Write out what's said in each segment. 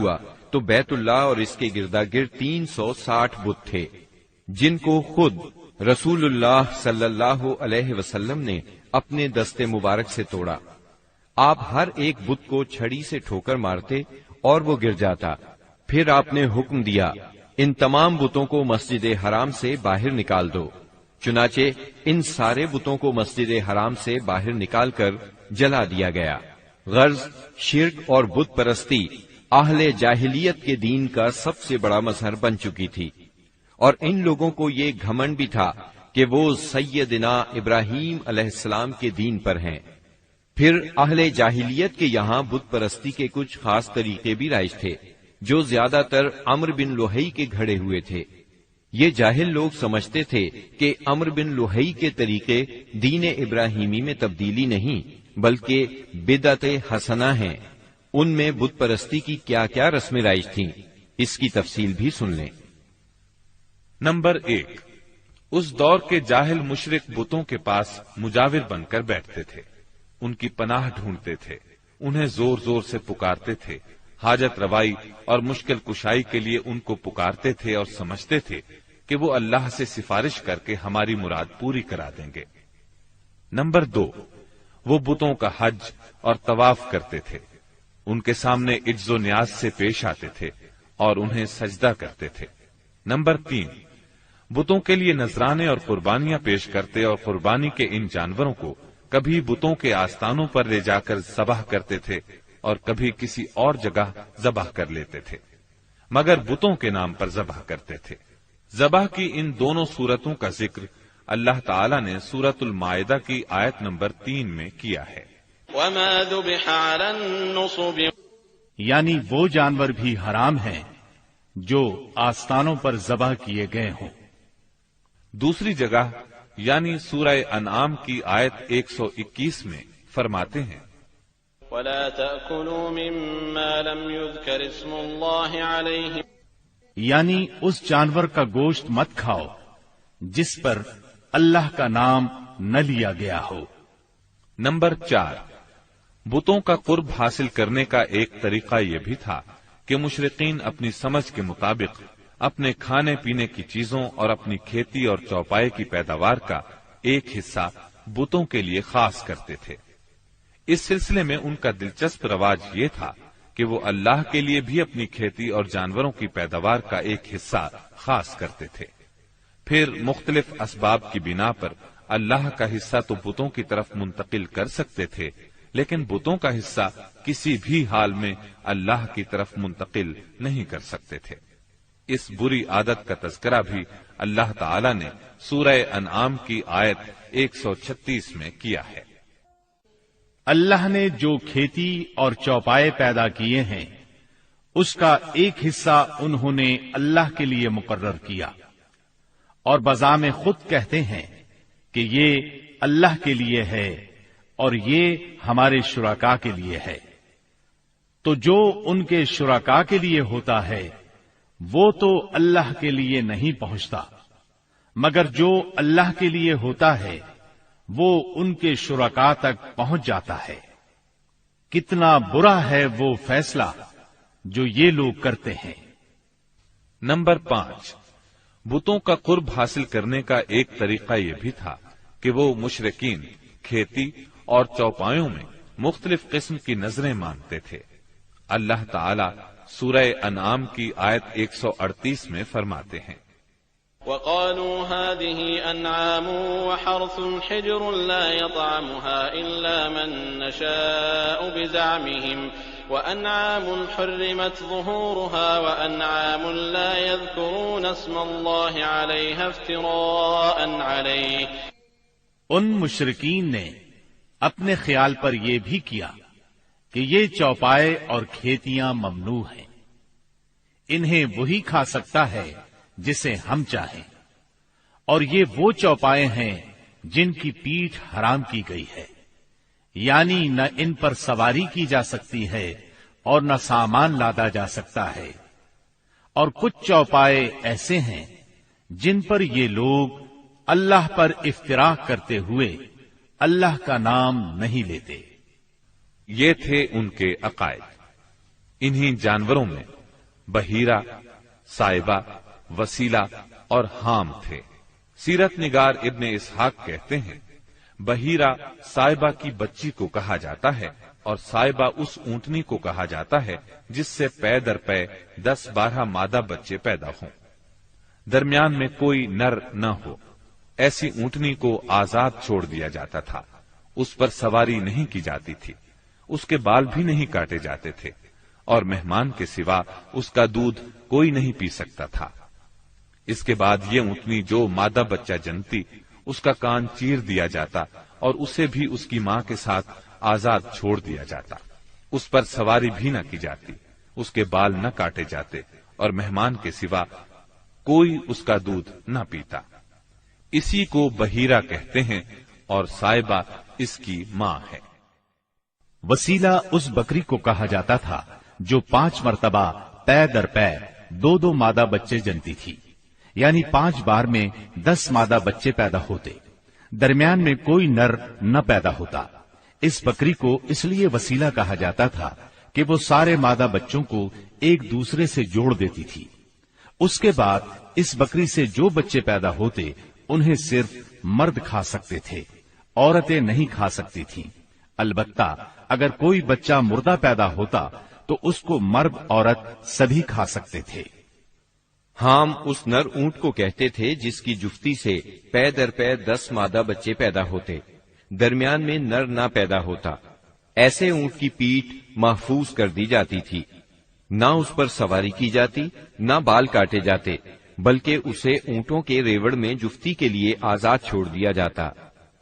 ہوا تو بیت اللہ اور اس کے گردا گرد 360 بت تھے، جن کو خود رسول اللہ صلی اللہ علیہ وسلم نے اپنے دستے مبارک سے توڑا۔ آپ ہر ایک بت کو چھڑی سے ٹھوکر مارتے اور وہ گر جاتا۔ پھر آپ نے حکم دیا، ان تمام بتوں کو مسجد حرام سے باہر نکال دو۔ چنانچہ ان سارے بتوں کو مسجد حرام سے باہر نکال کر جلا دیا گیا۔ غرض شرک اور بت پرستی اہل جاہلیت کے دین کا سب سے بڑا مظہر بن چکی تھی، اور ان لوگوں کو یہ گھمنڈ بھی تھا کہ وہ سیدنا ابراہیم علیہ السلام کے دین پر ہیں۔ پھر اہل جاہلیت کے یہاں بت پرستی کے کچھ خاص طریقے بھی رائج تھے، جو زیادہ تر عمرو بن لوہی کے گھڑے ہوئے تھے۔ یہ جاہل لوگ سمجھتے تھے کہ عمرو بن لوہی کے طریقے دین ابراہیمی میں تبدیلی نہیں بلکہ بدعت حسنہ ہیں۔ ان میں بت پرستی کی کیا کیا رسمیں رائج تھیں، اس کی تفصیل بھی سن لیں۔ نمبر 1، اس دور کے جاہل مشرک بتوں کے پاس مجاور بن کر بیٹھتے تھے، ان کی پناہ ڈھونڈتے تھے، انہیں زور زور سے پکارتے تھے، حاجت روائی اور مشکل کشائی کے لیے ان کو پکارتے تھے اور سمجھتے تھے کہ وہ اللہ سے سفارش کر کے ہماری مراد پوری کرا دیں گے۔ نمبر 2، وہ بتوں کا حج اور طواف کرتے تھے، ان کے سامنے عجز و نیاز سے پیش آتے تھے اور انہیں سجدہ کرتے تھے۔ نمبر 3، بتوں کے لیے نذرانے اور قربانیاں پیش کرتے اور قربانی کے ان جانوروں کو کبھی بتوں کے آستانوں پر لے جا کر ذبح کرتے تھے اور کبھی کسی اور جگہ ذبح کر لیتے تھے، مگر بتوں کے نام پر ذبح کرتے تھے۔ ذبح کی ان دونوں صورتوں کا ذکر اللہ تعالی نے سورۃ المائدہ کی آیت نمبر 3 میں کیا ہے۔ وَمَا ذُبِحَ عَلَى النُّصُبِ، یعنی وہ جانور بھی حرام ہیں جو آستانوں پر ذبح کیے گئے ہوں۔ دوسری جگہ یعنی سورہ انعام کی آیت 121 میں فرماتے ہیں، وَلَا تَأْكُلُوا مِمَّا لَمْ يُذْكَرِ اسْمُ اللَّهِ عَلَيْهِ، یعنی اس جانور کا گوشت مت کھاؤ جس پر اللہ کا نام نہ لیا گیا ہو۔ نمبر 4، بتوں کا قرب حاصل کرنے کا ایک طریقہ یہ بھی تھا کہ مشرقین اپنی سمجھ کے مطابق اپنے کھانے پینے کی چیزوں اور اپنی کھیتی اور چوپائے کی پیداوار کا ایک حصہ بتوں کے لیے خاص کرتے تھے۔ اس سلسلے میں ان کا دلچسپ رواج یہ تھا کہ وہ اللہ کے لیے بھی اپنی کھیتی اور جانوروں کی پیداوار کا ایک حصہ خاص کرتے تھے۔ پھر مختلف اسباب کی بنا پر اللہ کا حصہ تو بتوں کی طرف منتقل کر سکتے تھے، لیکن بتوں کا حصہ کسی بھی حال میں اللہ کی طرف منتقل نہیں کر سکتے تھے۔ اس بری عادت کا تذکرہ بھی اللہ تعالی نے سورہ انعام کی آیت 136 میں کیا ہے۔ اللہ نے جو کھیتی اور چوپائے پیدا کیے ہیں اس کا ایک حصہ انہوں نے اللہ کے لیے مقرر کیا، اور بذام خود کہتے ہیں کہ یہ اللہ کے لیے ہے اور یہ ہمارے شرکاء کے لیے ہے۔ تو جو ان کے شرکاء کے لیے ہوتا ہے وہ تو اللہ کے لیے نہیں پہنچتا، مگر جو اللہ کے لیے ہوتا ہے وہ ان کے شرکاء تک پہنچ جاتا ہے۔ کتنا برا ہے وہ فیصلہ جو یہ لوگ کرتے ہیں۔ نمبر 5، بتوں کا قرب حاصل کرنے کا ایک طریقہ یہ بھی تھا کہ وہ مشرکین کھیتی اور چوپایوں میں مختلف قسم کی نظریں مانتے تھے۔ اللہ تعالی سورہ انعام کی آیت 138 میں فرماتے ہیں، وَقَالُوا هَٰذِهِ أَنْعَامٌ وَحَرْثٌ حِجْرٌ لَا يَطْعَمُهَا إِلَّا مَن نَّشَاءُ بِزَعْمِهِمْ وَأَنْعَامٌ حُرِّمَتْ ظُهُورُهَا وَأَنْعَامٌ لَا يَذْكُرُونَ اسْمَ اللَّهِ عَلَيْهَا افْتِرَاءً عَلَيْهِ۔ ان مشرکین نے اپنے خیال پر یہ بھی کیا کہ یہ چوپائے اور کھیتیاں ممنوع ہیں، انہیں وہی کھا سکتا ہے جسے ہم چاہیں، اور یہ وہ چوپائے ہیں جن کی پیٹھ حرام کی گئی ہے، یعنی نہ ان پر سواری کی جا سکتی ہے اور نہ سامان لادا جا سکتا ہے، اور کچھ چوپائے ایسے ہیں جن پر یہ لوگ اللہ پر افتراء کرتے ہوئے اللہ کا نام نہیں لیتے۔ یہ تھے ان کے عقائد۔ انہی جانوروں میں بحیرہ، صائبہ، وسیلہ اور حام تھے۔ سیرت نگار ابن اسحاق کہتے ہیں بحیرہ صائبہ کی بچی کو کہا جاتا ہے اور صائبہ اس اونٹنی کو کہا جاتا ہے جس سے پے در پے 10-12 مادہ بچے پیدا ہوں، درمیان میں کوئی نر نہ ہو۔ ایسی اونٹنی کو آزاد چھوڑ دیا جاتا تھا، اس پر سواری نہیں کی جاتی تھی، اس کے بال بھی نہیں کاٹے جاتے تھے، اور مہمان کے سوا اس کا دودھ کوئی نہیں پی سکتا تھا۔ اس کے بعد یہ اونٹنی جو مادہ بچہ جنتی، اس کا کان چیر دیا جاتا اور اسے بھی اس کی ماں کے ساتھ آزاد چھوڑ دیا جاتا، اس پر سواری بھی نہ کی جاتی، اس کے بال نہ کاٹے جاتے، اور مہمان کے سوا کوئی اس کا دودھ نہ پیتا۔ اسی کو بحیرہ کہتے ہیں اور صائبہ اس کی ماں ہے۔ وسیلہ اس بکری کو کہا جاتا تھا جو 5 مرتبہ پے در پے 2 مادہ بچے جنتی تھی، یعنی 5 بار میں 10 مادہ بچے پیدا ہوتے، درمیان میں کوئی نر نہ پیدا ہوتا۔ اس بکری کو اس لیے وسیلہ کہا جاتا تھا کہ وہ سارے مادہ بچوں کو ایک دوسرے سے جوڑ دیتی تھی۔ اس کے بعد اس بکری سے جو بچے پیدا ہوتے انہیں صرف مرد کھا سکتے تھے، عورتیں نہیں کھا سکتی تھیں۔ البتہ اگر کوئی بچہ مردہ پیدا ہوتا تو اس کو مرد عورت سبھی کھا سکتے تھے۔ حام اس نر اونٹ کو کہتے تھے جس کی جفتی سے پے در پے 10 مادہ بچے پیدا ہوتے، درمیان میں نر نہ پیدا ہوتا۔ ایسے اونٹ کی پیٹھ محفوظ کر دی جاتی تھی، نہ اس پر سواری کی جاتی، نہ بال کاٹے جاتے، بلکہ اسے اونٹوں کے ریوڑ میں جفتی کے لیے آزاد چھوڑ دیا جاتا،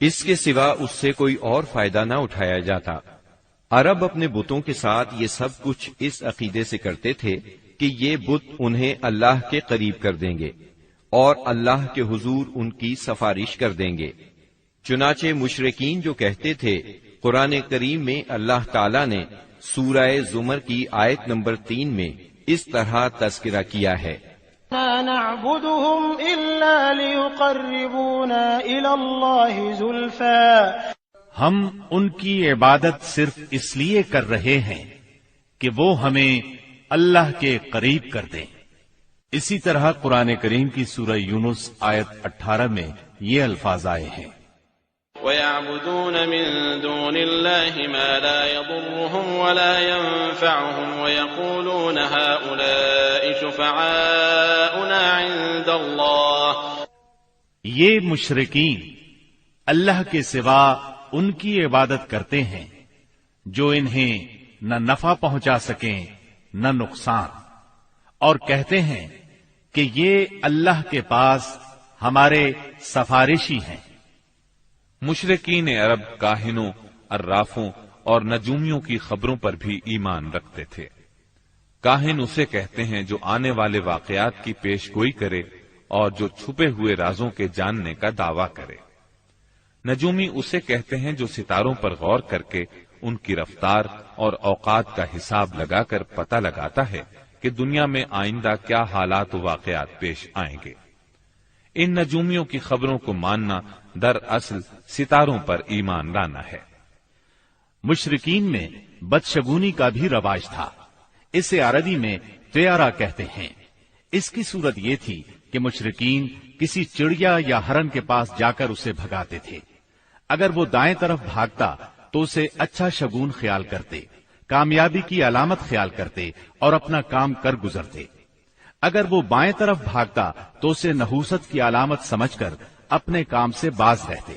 اس کے سوا اس سے کوئی اور فائدہ نہ اٹھایا جاتا۔ عرب اپنے بتوں کے ساتھ یہ سب کچھ اس عقیدے سے کرتے تھے کہ یہ بت انہیں اللہ کے قریب کر دیں گے اور اللہ کے حضور ان کی سفارش کر دیں گے۔ چنانچہ مشرکین جو کہتے تھے، قرآن کریم میں اللہ تعالیٰ نے سورہ زمر کی آیت نمبر 3 میں اس طرح تذکرہ کیا ہے، لا نعبدهم إلا ليقربونا إلى الله زلفى، ہم ان کی عبادت صرف اس لیے کر رہے ہیں کہ وہ ہمیں اللہ کے قریب کر دیں۔ اسی طرح قرآن کریم کی سورہ یونس آیت 18 میں یہ الفاظ آئے ہیں، وَيَعْبُدُونَ مِن دُونِ اللَّهِ مَا لَا يَضُرُّهُمْ وَلَا يَنفَعُهُمْ وَيَقُولُونَ هَؤُلَاءِ شُفَعَاؤُنَا عِندَ اللَّهِ، یہ مشرکین اللہ کے سوا ان کی عبادت کرتے ہیں جو انہیں نہ نفع پہنچا سکیں نہ نقصان، اور کہتے ہیں کہ یہ اللہ کے پاس ہمارے سفارشی ہیں۔ مشرکین عرب کاہنوں، عرافوں اور نجومیوں کی خبروں پر بھی ایمان رکھتے تھے۔ کاہن اسے کہتے ہیں جو آنے والے واقعات کی پیش گوئی کرے اور جو چھپے ہوئے رازوں کے جاننے کا دعویٰ کرے۔ نجومی اسے کہتے ہیں جو ستاروں پر غور کر کے ان کی رفتار اور اوقات کا حساب لگا کر پتہ لگاتا ہے کہ دنیا میں آئندہ کیا حالات و واقعات پیش آئیں گے۔ ان نجومیوں کی خبروں کو ماننا دراصل ستاروں پر ایمان لانا ہے۔ مشرکین میں بدشگونی کا بھی رواج تھا، اسے عربی میں طیارہ کہتے ہیں۔ اس کی صورت یہ تھی کہ مشرکین کسی چڑیا یا ہرن کے پاس جا کر اسے بھگاتے تھے۔ اگر وہ دائیں طرف بھاگتا تو اسے اچھا شگون خیال کرتے، کامیابی کی علامت خیال کرتے اور اپنا کام کر گزرتے۔ اگر وہ بائیں طرف بھاگتا تو اسے نحوست کی علامت سمجھ کر اپنے کام سے باز رہتے۔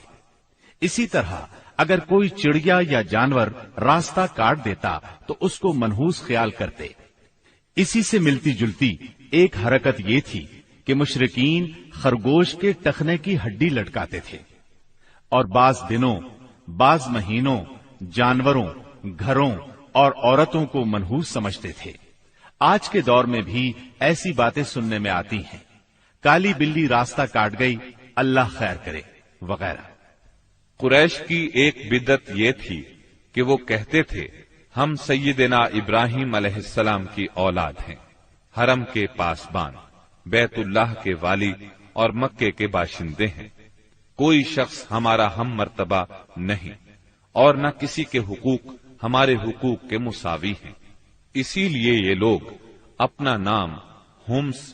اسی طرح اگر کوئی چڑیا یا جانور راستہ کاٹ دیتا تو اس کو منحوس خیال کرتے۔ اسی سے ملتی جلتی ایک حرکت یہ تھی کہ مشرکین خرگوش کے ٹخنے کی ہڈی لٹکاتے تھے اور بعض دنوں، بعض مہینوں، جانوروں، گھروں اور عورتوں کو منحوس سمجھتے تھے۔ آج کے دور میں بھی ایسی باتیں سننے میں آتی ہیں، کالی بلی راستہ کاٹ گئی، اللہ خیر کرے وغیرہ۔ قریش کی ایک بدعت یہ تھی کہ وہ کہتے تھے ہم سیدنا ابراہیم علیہ السلام کی اولاد ہیں، حرم کے پاسبان، بیت اللہ کے والی اور مکے کے باشندے ہیں، کوئی شخص ہمارا ہم مرتبہ نہیں اور نہ کسی کے حقوق ہمارے حقوق کے مساوی ہیں۔ اسی لیے یہ لوگ اپنا نام ہمس